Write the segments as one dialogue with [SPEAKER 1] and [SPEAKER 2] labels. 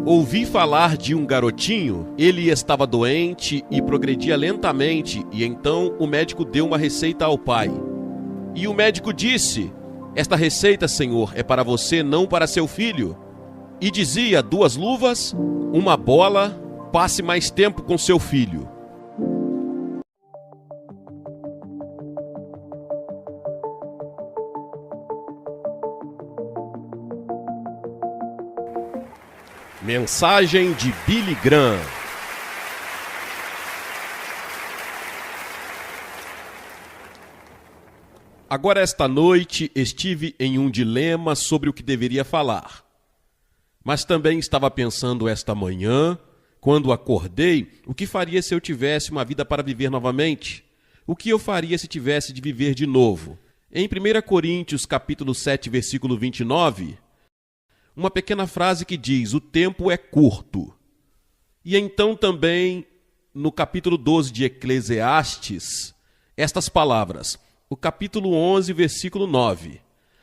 [SPEAKER 1] Ouvi falar de um garotinho, ele estava doente e progredia lentamente, e então o médico deu uma receita ao pai. E o médico disse: "Esta receita, senhor, é para você, não para seu filho." E dizia: 2 luvas, uma bola, passe mais tempo com seu filho. Mensagem de Billy Graham. Agora esta noite estive em um dilema sobre o que deveria falar. Mas também estava pensando esta manhã, quando acordei, o que faria se eu tivesse uma vida para viver novamente? O que eu faria se tivesse de viver de novo? Em 1 Coríntios capítulo 7, versículo 29... uma pequena frase que diz: o tempo é curto. E então também, no capítulo 12 de Eclesiastes, estas palavras, o capítulo 11, versículo 9.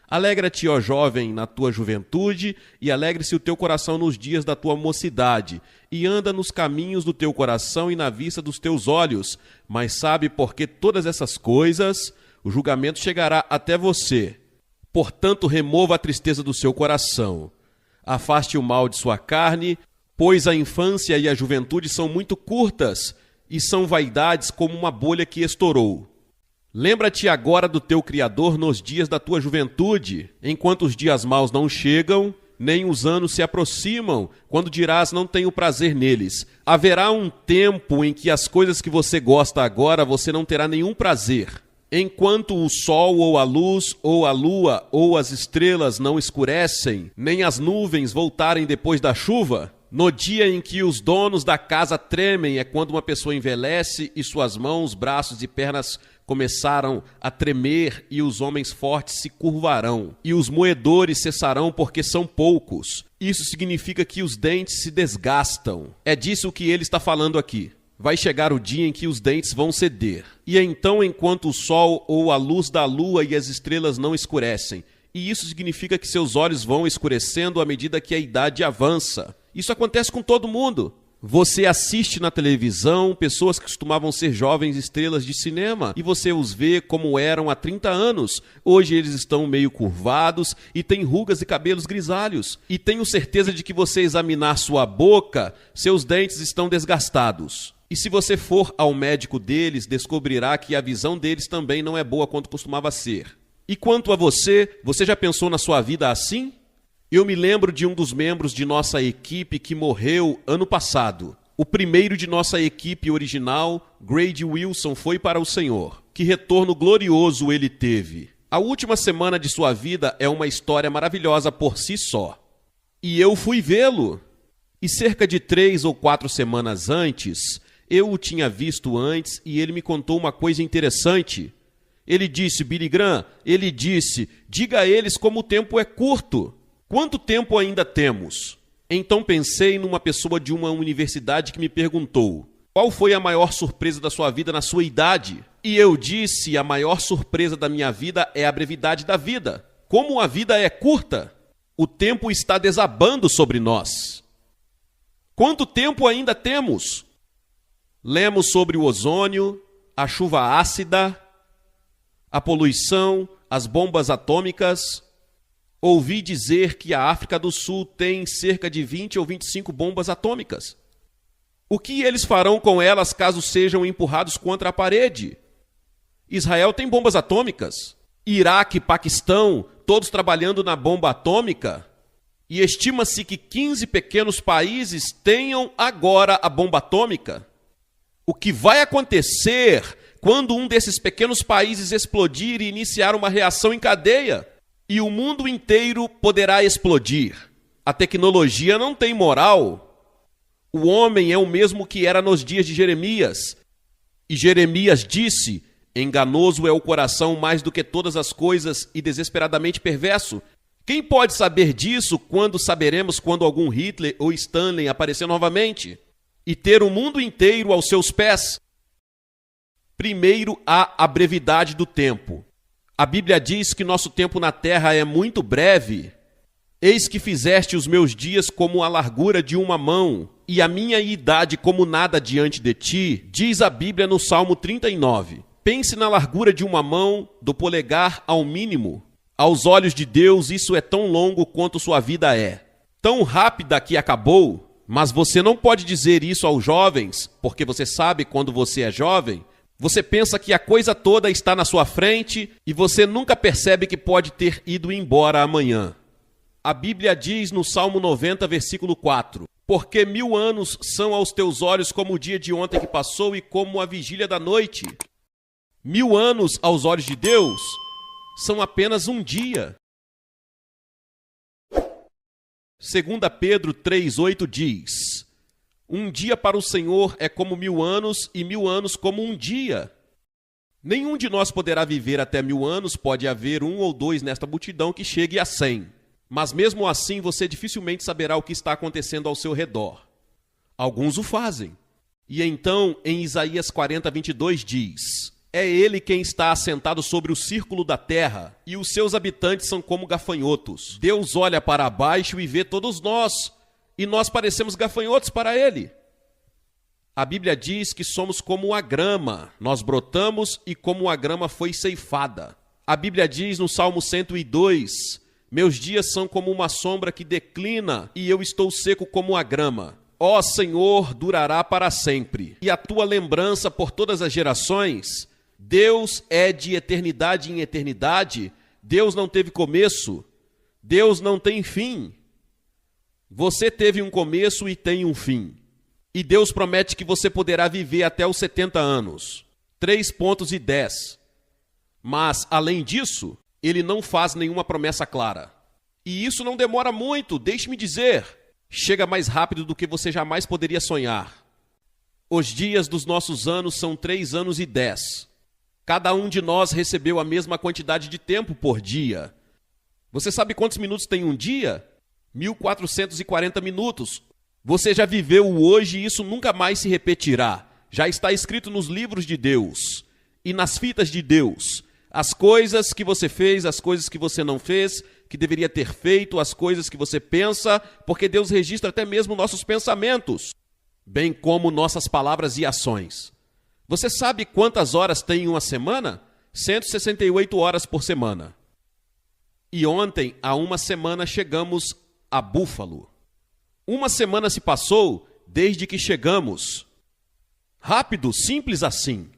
[SPEAKER 1] Alegra-te, ó jovem, na tua juventude, e alegre-se o teu coração nos dias da tua mocidade, e anda nos caminhos do teu coração e na vista dos teus olhos, mas sabe, porque todas essas coisas, o julgamento chegará até você. Portanto, remova a tristeza do seu coração. Afaste o mal de sua carne, pois a infância e a juventude são muito curtas e são vaidades como uma bolha que estourou. Lembra-te agora do teu Criador nos dias da tua juventude, enquanto os dias maus não chegam, nem os anos se aproximam, quando dirás: não tenho prazer neles. Haverá um tempo em que as coisas que você gosta agora você não terá nenhum prazer. Enquanto o sol ou a luz ou a lua ou as estrelas não escurecem, nem as nuvens voltarem depois da chuva, no dia em que os donos da casa tremem é quando uma pessoa envelhece e suas mãos, braços e pernas começaram a tremer, e os homens fortes se curvarão, e os moedores cessarão porque são poucos. Isso significa que os dentes se desgastam. É disso que ele está falando aqui. Vai chegar o dia em que os dentes vão ceder. E então, enquanto o sol ou a luz da lua e as estrelas não escurecem, e isso significa que seus olhos vão escurecendo à medida que a idade avança. Isso acontece com todo mundo. Você assiste na televisão pessoas que costumavam ser jovens estrelas de cinema e você os vê como eram há 30 anos. Hoje eles estão meio curvados e têm rugas e cabelos grisalhos. E tenho certeza de que você examinar sua boca, seus dentes estão desgastados. E se você for ao médico deles, descobrirá que a visão deles também não é boa quanto costumava ser. E quanto a você, você já pensou na sua vida assim? Eu me lembro de um dos membros de nossa equipe que morreu ano passado. O primeiro de nossa equipe original, Grady Wilson, foi para o Senhor. Que retorno glorioso ele teve. A última semana de sua vida é uma história maravilhosa por si só. E eu fui vê-lo. E cerca de 3 ou 4 semanas antes, eu o tinha visto antes e ele me contou uma coisa interessante. Ele disse: Billy Graham, ele disse, diga a eles como o tempo é curto. Quanto tempo ainda temos? Então pensei numa pessoa de uma universidade que me perguntou: qual foi a maior surpresa da sua vida na sua idade? E eu disse: a maior surpresa da minha vida é a brevidade da vida. Como a vida é curta, o tempo está desabando sobre nós. Quanto tempo ainda temos? Lemos sobre o ozônio, a chuva ácida, a poluição, as bombas atômicas. Ouvi dizer que a África do Sul tem cerca de 20 ou 25 bombas atômicas. O que eles farão com elas caso sejam empurrados contra a parede? Israel tem bombas atômicas. Iraque e Paquistão, todos trabalhando na bomba atômica. E estima-se que 15 pequenos países tenham agora a bomba atômica. O que vai acontecer quando um desses pequenos países explodir e iniciar uma reação em cadeia? E o mundo inteiro poderá explodir. A tecnologia não tem moral. O homem é o mesmo que era nos dias de Jeremias. E Jeremias disse: enganoso é o coração mais do que todas as coisas e desesperadamente perverso. Quem pode saber disso quando saberemos quando algum Hitler ou Stalin aparecer novamente? E ter o mundo inteiro aos seus pés? Primeiro há a brevidade do tempo. A Bíblia diz que nosso tempo na Terra é muito breve. Eis que fizeste os meus dias como a largura de uma mão, e a minha idade como nada diante de ti, diz a Bíblia no Salmo 39. Pense na largura de uma mão, do polegar ao mínimo. Aos olhos de Deus, isso é tão longo quanto sua vida é. Tão rápida que acabou, mas você não pode dizer isso aos jovens, porque você sabe quando você é jovem, você pensa que a coisa toda está na sua frente e você nunca percebe que pode ter ido embora amanhã. A Bíblia diz no Salmo 90, versículo 4, porque 1000 anos são aos teus olhos como o dia de ontem que passou e como a vigília da noite. 1000 anos aos olhos de Deus são apenas um dia. 2 Pedro 3,8 diz, um dia para o Senhor é como 1000 anos e 1000 anos como um dia. Nenhum de nós poderá viver até 1000 anos, pode haver 1 ou 2 nesta multidão que chegue a 100. Mas mesmo assim você dificilmente saberá o que está acontecendo ao seu redor. Alguns o fazem. E então, em Isaías 40, 22 diz, é ele quem está assentado sobre o círculo da terra, e os seus habitantes são como gafanhotos. Deus olha para baixo e vê todos nós, e nós parecemos gafanhotos para ele. A Bíblia diz que somos como a grama, nós brotamos e como a grama foi ceifada. A Bíblia diz no Salmo 102, meus dias são como uma sombra que declina e eu estou seco como a grama. Ó Senhor, durará para sempre. E a tua lembrança por todas as gerações. Deus é de eternidade em eternidade. Deus não teve começo. Deus não tem fim. Você teve um começo e tem um fim. E Deus promete que você poderá viver até os 70 anos. 3 pontos e 10. Mas, além disso, ele não faz nenhuma promessa clara. E isso não demora muito, deixe-me dizer. Chega mais rápido do que você jamais poderia sonhar. Os dias dos nossos anos são 3 anos e 10. Cada um de nós recebeu a mesma quantidade de tempo por dia. Você sabe quantos minutos tem um dia? 1440 minutos. Você já viveu o hoje e isso nunca mais se repetirá. Já está escrito nos livros de Deus e nas fitas de Deus. As coisas que você fez, as coisas que você não fez, que deveria ter feito, as coisas que você pensa, porque Deus registra até mesmo nossos pensamentos, bem como nossas palavras e ações. Você sabe quantas horas tem uma semana? 168 horas por semana. E ontem, há uma semana, chegamos a Búfalo. Uma semana se passou desde que chegamos. Rápido, simples assim.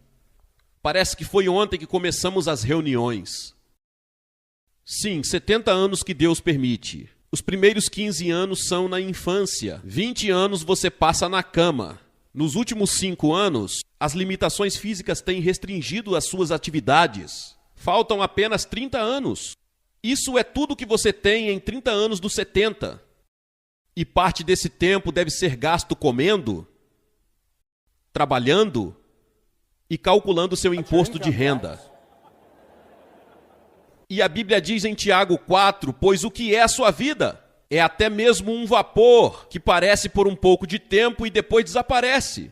[SPEAKER 1] Parece que foi ontem que começamos as reuniões. Sim, 70 anos que Deus permite. Os primeiros 15 anos são na infância. 20 anos você passa na cama. Nos últimos 5 anos, as limitações físicas têm restringido as suas atividades. Faltam apenas 30 anos. Isso é tudo que você tem em 30 anos dos 70. E parte desse tempo deve ser gasto comendo, trabalhando e calculando seu imposto de renda. E a Bíblia diz em Tiago 4, pois o que é a sua vida? É até mesmo um vapor que parece por um pouco de tempo e depois desaparece.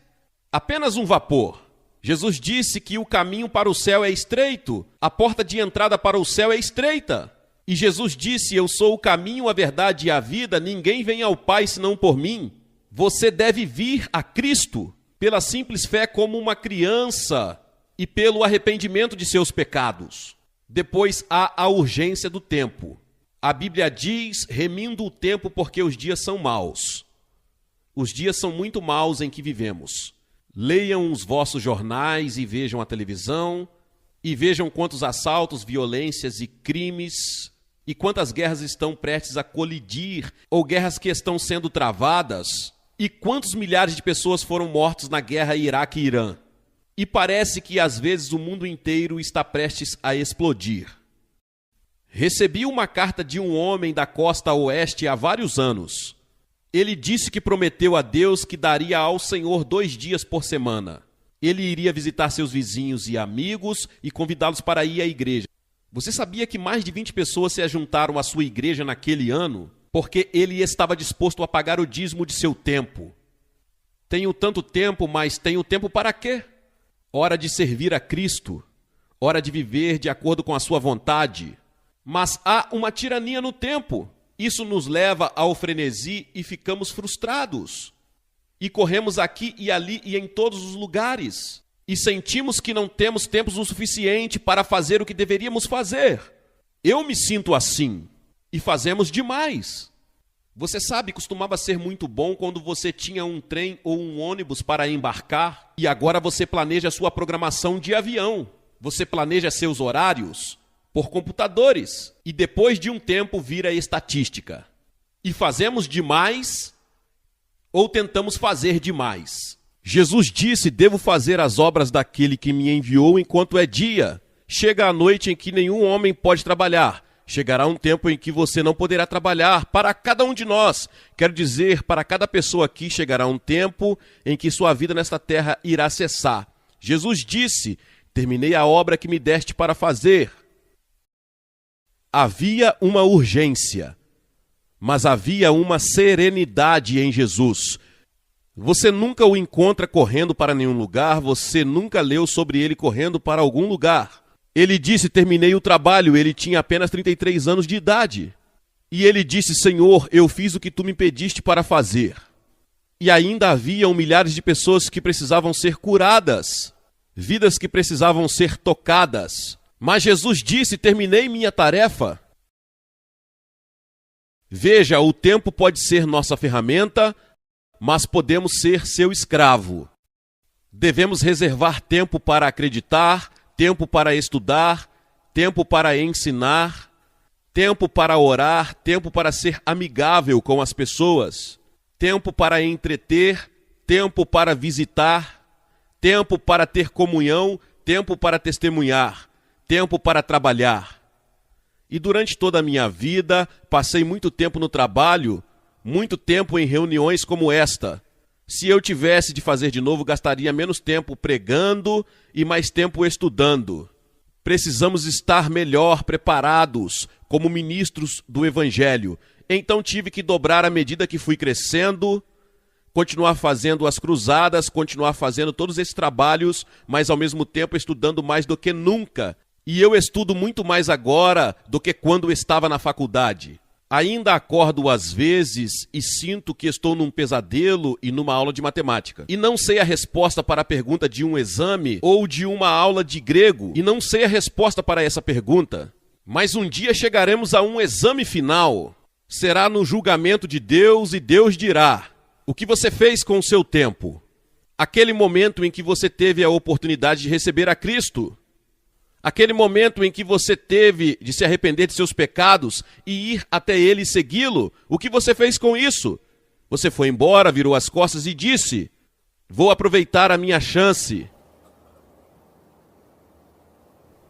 [SPEAKER 1] Apenas um vapor. Jesus disse que o caminho para o céu é estreito, a porta de entrada para o céu é estreita. E Jesus disse, eu sou o caminho, a verdade e a vida, ninguém vem ao Pai senão por mim. Você deve vir a Cristo pela simples fé como uma criança e pelo arrependimento de seus pecados. Depois há a urgência do tempo. A Bíblia diz, remindo o tempo porque os dias são maus. Os dias são muito maus em que vivemos. Leiam os vossos jornais e vejam a televisão, e vejam quantos assaltos, violências e crimes, e quantas guerras estão prestes a colidir, ou guerras que estão sendo travadas, e quantos milhares de pessoas foram mortos na guerra Iraque e Irã. E parece que às vezes o mundo inteiro está prestes a explodir. Recebi uma carta de um homem da costa oeste há vários anos. Ele disse que prometeu a Deus que daria ao Senhor 2 dias por semana. Ele iria visitar seus vizinhos e amigos e convidá-los para ir à igreja. Você sabia que mais de 20 pessoas se ajuntaram à sua igreja naquele ano? Porque ele estava disposto a pagar o dízimo de seu tempo. Tenho tanto tempo, mas tenho tempo para quê? Hora de servir a Cristo. Hora de viver de acordo com a sua vontade. Mas há uma tirania no tempo. Isso nos leva ao frenesi e ficamos frustrados. E corremos aqui e ali e em todos os lugares. E sentimos que não temos tempo o suficiente para fazer o que deveríamos fazer. Eu me sinto assim. E fazemos demais. Você sabe, costumava ser muito bom quando você tinha um trem ou um ônibus para embarcar e agora você planeja a sua programação de avião. Você planeja seus horários por computadores e depois de um tempo vira estatística. E fazemos demais ou tentamos fazer demais. Jesus disse: devo fazer as obras daquele que me enviou enquanto é dia. Chega a noite em que nenhum homem pode trabalhar. Chegará um tempo em que você não poderá trabalhar. Para cada um de nós, quero dizer, para cada pessoa aqui, chegará um tempo em que sua vida nesta terra irá cessar. Jesus disse: terminei a obra que me deste para fazer. Havia uma urgência, mas havia uma serenidade em Jesus. Você nunca o encontra correndo para nenhum lugar, você nunca leu sobre ele correndo para algum lugar. Ele disse: terminei o trabalho. Ele tinha apenas 33 anos de idade. E ele disse: Senhor, eu fiz o que tu me pediste para fazer. E ainda haviam milhares de pessoas que precisavam ser curadas, vidas que precisavam ser tocadas. Mas Jesus disse: terminei minha tarefa. Veja, o tempo pode ser nossa ferramenta, mas podemos ser seu escravo. Devemos reservar tempo para acreditar, tempo para estudar, tempo para ensinar, tempo para orar, tempo para ser amigável com as pessoas, tempo para entreter, tempo para visitar, tempo para ter comunhão, tempo para testemunhar, tempo para trabalhar. E durante toda a minha vida, passei muito tempo no trabalho, muito tempo em reuniões como esta. Se eu tivesse de fazer de novo, gastaria menos tempo pregando e mais tempo estudando. Precisamos estar melhor preparados como ministros do Evangelho. Então tive que dobrar à medida que fui crescendo, continuar fazendo as cruzadas, continuar fazendo todos esses trabalhos, mas ao mesmo tempo estudando mais do que nunca. E eu estudo muito mais agora do que quando estava na faculdade. Ainda acordo às vezes e sinto que estou num pesadelo e numa aula de matemática. E não sei a resposta para a pergunta de um exame ou de uma aula de grego. E não sei a resposta para essa pergunta. Mas um dia chegaremos a um exame final. Será no julgamento de Deus e Deus dirá: o que você fez com o seu tempo? Aquele momento em que você teve a oportunidade de receber a Cristo. Aquele momento em que você teve de se arrepender de seus pecados e ir até Ele e segui-lo, o que você fez com isso? Você foi embora, virou as costas e disse: vou aproveitar a minha chance.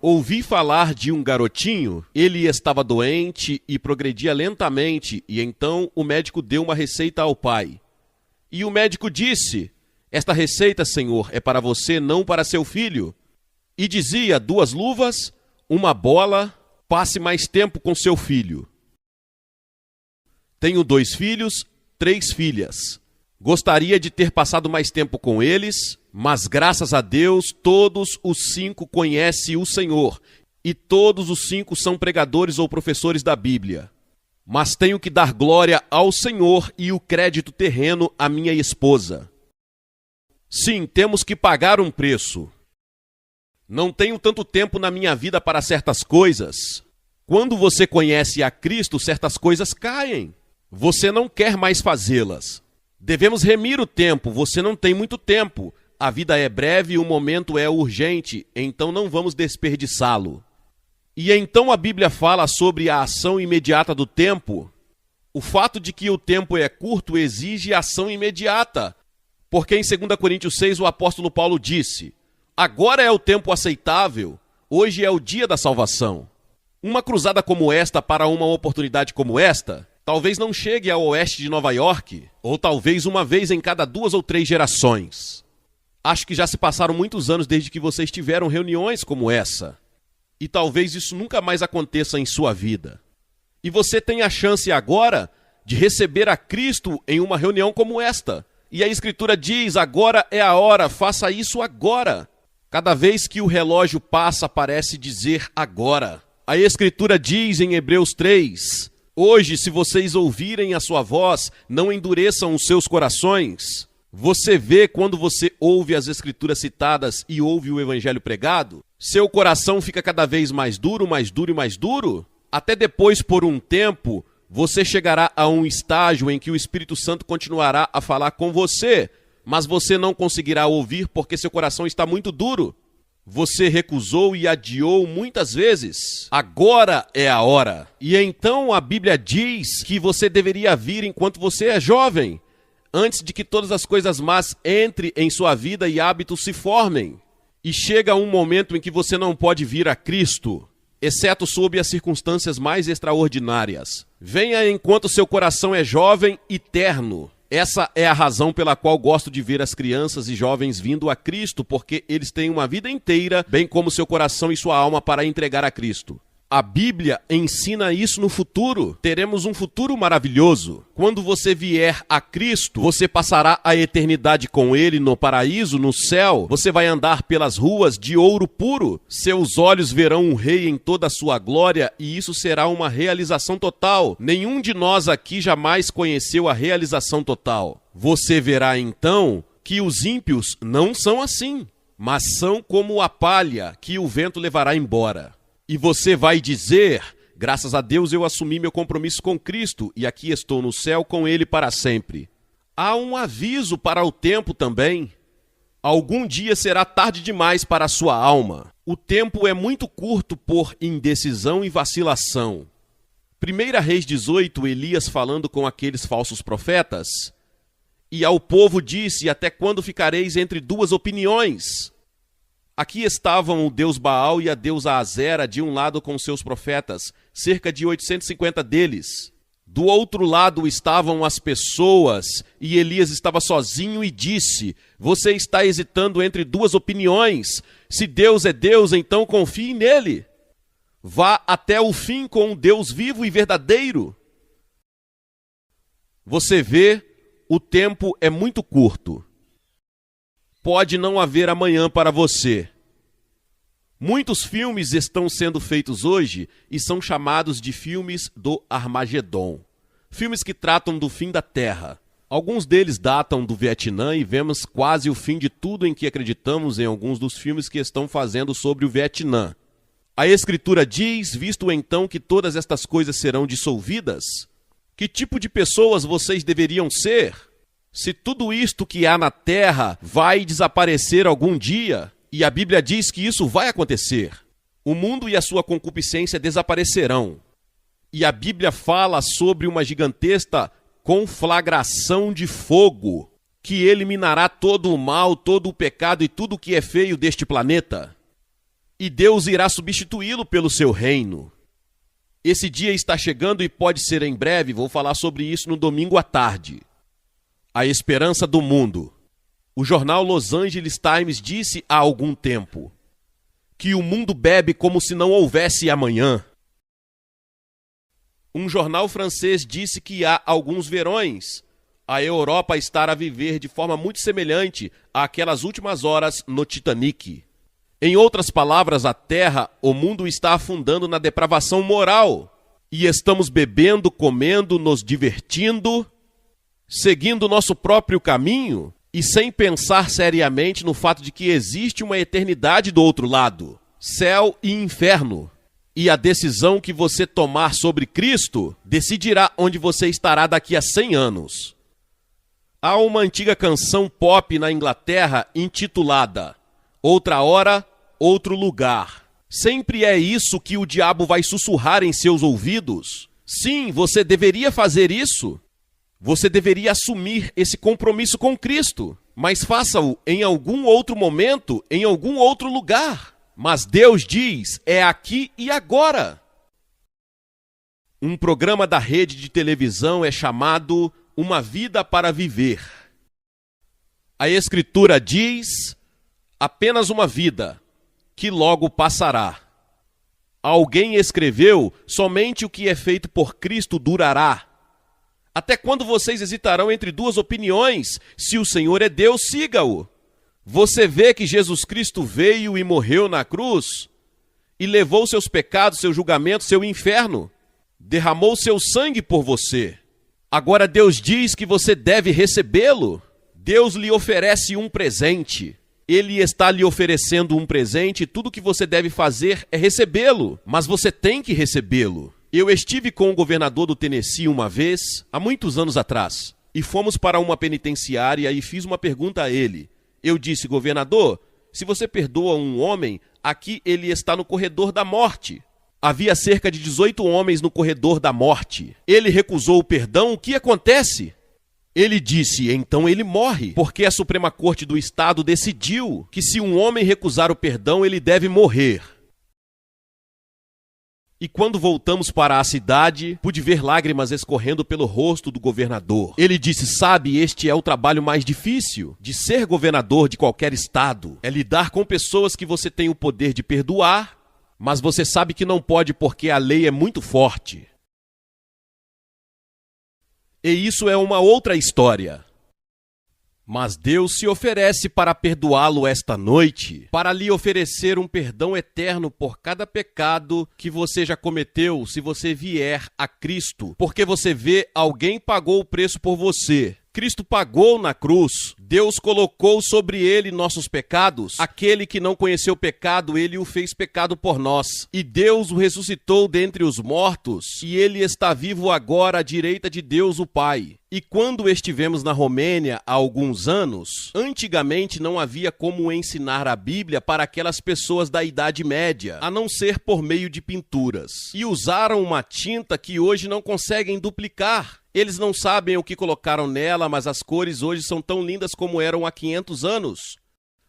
[SPEAKER 1] Ouvi falar de um garotinho, ele estava doente e progredia lentamente, e então o médico deu uma receita ao pai. E o médico disse: esta receita, senhor, é para você, não para seu filho. E dizia: 2 luvas, 1 bola, passe mais tempo com seu filho. Tenho 2 filhos, 3 filhas. Gostaria de ter passado mais tempo com eles, mas graças a Deus todos os 5 conhecem o Senhor e todos os 5 são pregadores ou professores da Bíblia. Mas tenho que dar glória ao Senhor e o crédito terreno à minha esposa. Sim, temos que pagar um preço. Não tenho tanto tempo na minha vida para certas coisas. Quando você conhece a Cristo, certas coisas caem. Você não quer mais fazê-las. Devemos remir o tempo, você não tem muito tempo. A vida é breve e o momento é urgente, então não vamos desperdiçá-lo. E então a Bíblia fala sobre a ação imediata do tempo. O fato de que o tempo é curto exige ação imediata. Porque em 2 Coríntios 6 o apóstolo Paulo disse: agora é o tempo aceitável, hoje é o dia da salvação. Uma cruzada como esta para uma oportunidade como esta, talvez não chegue ao oeste de Nova York, ou talvez uma vez em cada 2 ou 3 gerações. Acho que já se passaram muitos anos desde que vocês tiveram reuniões como essa. E talvez isso nunca mais aconteça em sua vida. E você tem a chance agora de receber a Cristo em uma reunião como esta. E a Escritura diz: agora é a hora, faça isso agora. Cada vez que o relógio passa, parece dizer agora. A Escritura diz em Hebreus 3, Hoje, se vocês ouvirem a sua voz, não endureçam os seus corações. Você vê quando você ouve as escrituras citadas e ouve o evangelho pregado? Seu coração fica cada vez mais duro, mais duro e mais duro? Até depois, por um tempo, você chegará a um estágio em que o Espírito Santo continuará a falar com você, mas você não conseguirá ouvir porque seu coração está muito duro. Você recusou e adiou muitas vezes. Agora é a hora. E então a Bíblia diz que você deveria vir enquanto você é jovem, antes de que todas as coisas más entrem em sua vida e hábitos se formem. E chega um momento em que você não pode vir a Cristo, exceto sob as circunstâncias mais extraordinárias. Venha enquanto seu coração é jovem e terno. Essa é a razão pela qual gosto de ver as crianças e jovens vindo a Cristo, porque eles têm uma vida inteira, bem como seu coração e sua alma, para entregar a Cristo. A Bíblia ensina isso no futuro. Teremos um futuro maravilhoso. Quando você vier a Cristo, você passará a eternidade com Ele no paraíso, no céu. Você vai andar pelas ruas de ouro puro. Seus olhos verão um rei em toda a sua glória e isso será uma realização total. Nenhum de nós aqui jamais conheceu a realização total. Você verá então que os ímpios não são assim, mas são como a palha que o vento levará embora. E você vai dizer, graças a Deus eu assumi meu compromisso com Cristo e aqui estou no céu com Ele para sempre. Há um aviso para o tempo também. Algum dia será tarde demais para a sua alma. O tempo é muito curto por indecisão e vacilação. 1 Reis 18, Elias falando com aqueles falsos profetas. E ao povo disse, até quando ficareis entre duas opiniões? Aqui estavam o deus Baal e a deusa Azera de um lado com seus profetas, cerca de 850 deles. Do outro lado estavam as pessoas e Elias estava sozinho e disse, você está hesitando entre duas opiniões. Se Deus é Deus, então confie nele. Vá até o fim com um Deus vivo e verdadeiro. Você vê, o tempo é muito curto. Pode não haver amanhã para você. Muitos filmes estão sendo feitos hoje e são chamados de filmes do Armagedon. Filmes que tratam do fim da Terra. Alguns deles datam do Vietnã e vemos quase o fim de tudo em que acreditamos em alguns dos filmes que estão fazendo sobre o Vietnã. A Escritura diz, visto então que todas estas coisas serão dissolvidas, que tipo de pessoas vocês deveriam ser? Se tudo isto que há na terra vai desaparecer algum dia, e a Bíblia diz que isso vai acontecer, o mundo e a sua concupiscência desaparecerão. E a Bíblia fala sobre uma gigantesca conflagração de fogo, que eliminará todo o mal, todo o pecado e tudo o que é feio deste planeta. E Deus irá substituí-lo pelo seu reino. Esse dia está chegando e pode ser em breve, vou falar sobre isso no domingo à tarde. A esperança do mundo. O jornal Los Angeles Times disse há algum tempo que o mundo bebe como se não houvesse amanhã. Um jornal francês disse que há alguns verões a Europa estará a viver de forma muito semelhante àquelas últimas horas no Titanic. Em outras palavras, a Terra, o mundo está afundando na depravação moral. E estamos bebendo, comendo, nos divertindo, seguindo nosso próprio caminho e sem pensar seriamente no fato de que existe uma eternidade do outro lado, céu e inferno. E a decisão que você tomar sobre Cristo decidirá onde você estará daqui a 100 anos. Há uma antiga canção pop na Inglaterra intitulada Outra Hora, Outro Lugar. Sempre é isso que o diabo vai sussurrar em seus ouvidos. Sim, você deveria fazer isso. Você deveria assumir esse compromisso com Cristo, mas faça-o em algum outro momento, em algum outro lugar. Mas Deus diz, é aqui e agora. Um programa da rede de televisão é chamado Uma Vida para Viver. A Escritura diz, apenas uma vida, que logo passará. Alguém escreveu, somente o que é feito por Cristo durará. Até quando vocês hesitarão entre duas opiniões? Se o Senhor é Deus, siga-o. Você vê que Jesus Cristo veio e morreu na cruz e levou seus pecados, seu julgamento, seu inferno. derramou seu sangue por você. Agora Deus diz que você deve recebê-lo. Deus lhe oferece um presente. Ele está lhe oferecendo um presente e tudo que você deve fazer é recebê-lo. Mas você tem que recebê-lo. Eu estive com o governador do Tennessee uma vez, há muitos anos atrás, e fomos para uma penitenciária e fiz uma pergunta a ele. Eu disse: governador, se você perdoa um homem, aqui ele está no corredor da morte. Havia cerca de 18 homens no corredor da morte. Ele recusou o perdão, o que acontece? Ele disse: então ele morre, porque a Suprema Corte do Estado decidiu que se um homem recusar o perdão, ele deve morrer. E quando voltamos para a cidade, pude ver lágrimas escorrendo pelo rosto do governador. Ele disse: sabe, este é o trabalho mais difícil de ser governador de qualquer estado. É lidar com pessoas que você tem o poder de perdoar, mas você sabe que não pode porque a lei é muito forte. E isso é uma outra história. Mas Deus se oferece para perdoá-lo esta noite, para lhe oferecer um perdão eterno por cada pecado que você já cometeu se você vier a Cristo. Porque você vê, alguém pagou o preço por você. Cristo pagou na cruz. Deus colocou sobre ele nossos pecados. Aquele que não conheceu pecado, ele o fez pecado por nós. E Deus o ressuscitou dentre os mortos, e ele está vivo agora à direita de Deus o Pai. E quando estivemos na Romênia há alguns anos, antigamente não havia como ensinar a Bíblia para aquelas pessoas da Idade Média, a não ser por meio de pinturas. E usaram uma tinta que hoje não conseguem duplicar. Eles não sabem o que colocaram nela, mas as cores hoje são tão lindas como eram há 500 anos.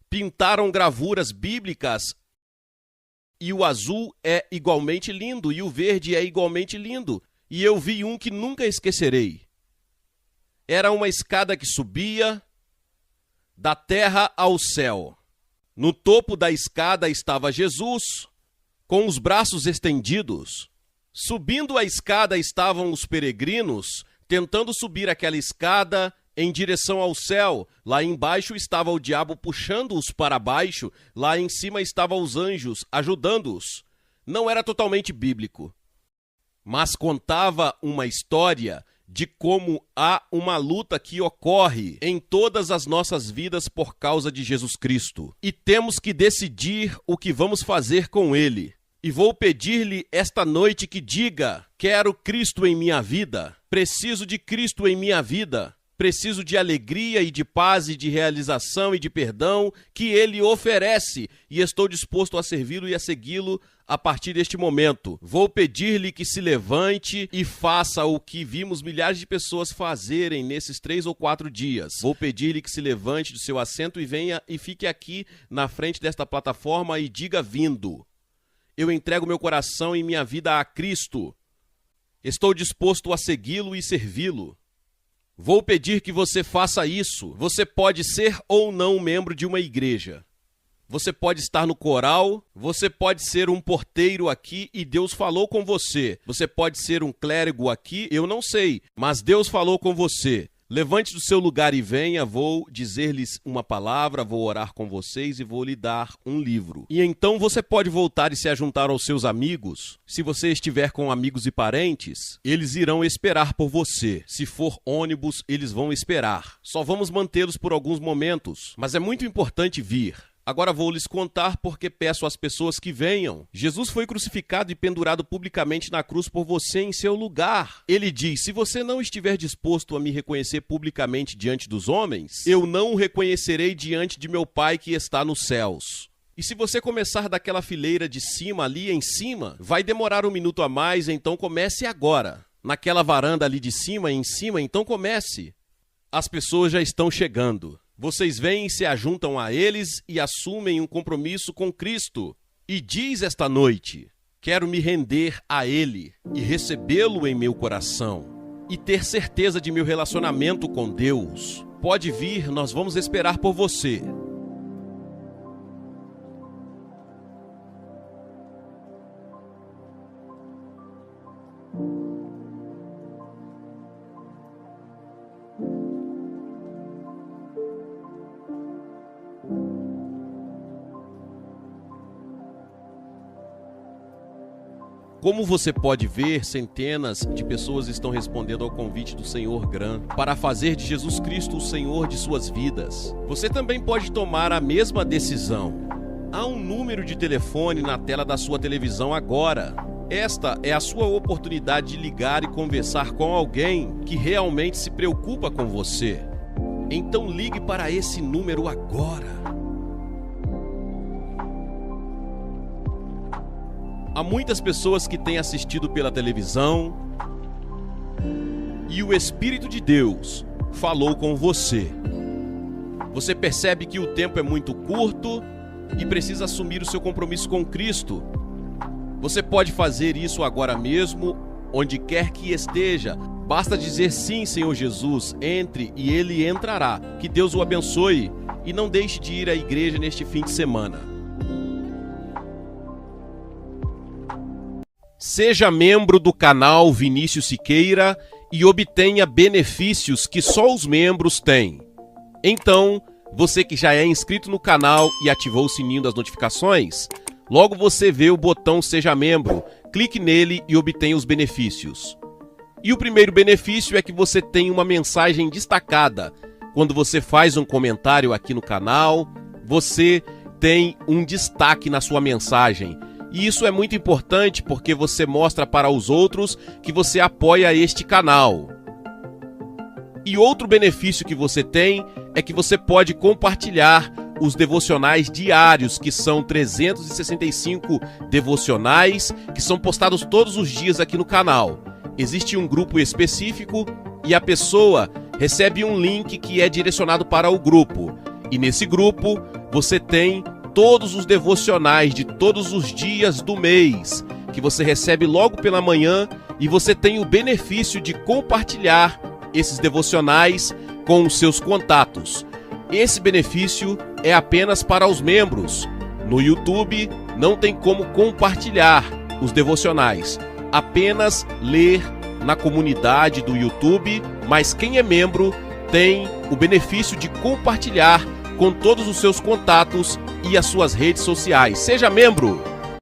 [SPEAKER 1] Pintaram gravuras bíblicas e o azul é igualmente lindo e o verde é igualmente lindo. E eu vi um que nunca esquecerei. Era uma escada que subia da terra ao céu. No topo da escada estava Jesus, com os braços estendidos. Subindo a escada estavam os peregrinos, tentando subir aquela escada em direção ao céu. Lá embaixo estava o diabo puxando-os para baixo, lá em cima estavam os anjos ajudando-os. Não era totalmente bíblico, mas contava uma história de como há uma luta que ocorre em todas as nossas vidas por causa de Jesus Cristo. E temos que decidir o que vamos fazer com ele. E vou pedir-lhe esta noite que diga: quero Cristo em minha vida, preciso de Cristo em minha vida, preciso de alegria e de paz e de realização e de perdão que ele oferece, e estou disposto a servi-lo e a segui-lo a partir deste momento. Vou pedir-lhe que se levante e faça o que vimos milhares de pessoas fazerem nesses 3 ou 4 dias. Vou pedir-lhe que se levante do seu assento e venha e fique aqui na frente desta plataforma e diga: vindo. Eu entrego meu coração e minha vida a Cristo. Estou disposto a segui-lo e servi-lo. Vou pedir que você faça isso. Você pode ser ou não membro de uma igreja. Você pode estar no coral, você pode ser um porteiro aqui e Deus falou com você. Você pode ser um clérigo aqui, eu não sei, mas Deus falou com você. Levante do seu lugar e venha, vou dizer-lhes uma palavra, vou orar com vocês e vou lhe dar um livro. E então você pode voltar e se ajuntar aos seus amigos. Se você estiver com amigos e parentes, eles irão esperar por você. Se for ônibus, eles vão esperar. Só vamos mantê-los por alguns momentos, mas é muito importante vir. Agora vou lhes contar porque peço às pessoas que venham. Jesus foi crucificado e pendurado publicamente na cruz por você em seu lugar. Ele diz: se você não estiver disposto a me reconhecer publicamente diante dos homens, eu não o reconhecerei diante de meu Pai que está nos céus. E se você começar daquela fileira de cima, ali em cima, vai demorar um minuto a mais, então comece agora. Naquela varanda ali de cima, em cima, então comece. As pessoas já estão chegando. Vocês vêm e se ajuntam a eles e assumem um compromisso com Cristo. E diz esta noite: quero me render a Ele e recebê-lo em meu coração e ter certeza de meu relacionamento com Deus. Pode vir, nós vamos esperar por você. Como você pode ver, centenas de pessoas estão respondendo ao convite do Senhor Gran para fazer de Jesus Cristo o Senhor de suas vidas. Você também pode tomar a mesma decisão. Há um número de telefone na tela da sua televisão agora. Esta é a sua oportunidade de ligar e conversar com alguém que realmente se preocupa com você. Então ligue para esse número agora. Há muitas pessoas que têm assistido pela televisão e o Espírito de Deus falou com você. Você percebe que o tempo é muito curto e precisa assumir o seu compromisso com Cristo. Você pode fazer isso agora mesmo, onde quer que esteja. Basta dizer sim, Senhor Jesus, entre e Ele entrará. Que Deus o abençoe e não deixe de ir à igreja neste fim de semana. Seja membro do canal Vinícius Siqueira e obtenha benefícios que só os membros têm. Então, você que já é inscrito no canal e ativou o sininho das notificações, logo você vê o botão Seja Membro, clique nele e obtenha os benefícios. E o primeiro benefício é que você tem uma mensagem destacada. Quando você faz um comentário aqui no canal, você tem um destaque na sua mensagem. E isso é muito importante porque você mostra para os outros que você apoia este canal. E outro benefício que você tem é que você pode compartilhar os devocionais diários, que são 365 devocionais, que são postados todos os dias aqui no canal. Existe um grupo específico e a pessoa recebe um link que é direcionado para o grupo. E nesse grupo você tem todos os devocionais de todos os dias do mês, que você recebe logo pela manhã, e você tem o benefício de compartilhar esses devocionais com os seus contatos. Esse benefício é apenas para os membros. No YouTube não tem como compartilhar os devocionais, apenas ler na comunidade do YouTube, mas quem é membro tem o benefício de compartilhar com todos os seus contatos e as suas redes sociais. Seja membro!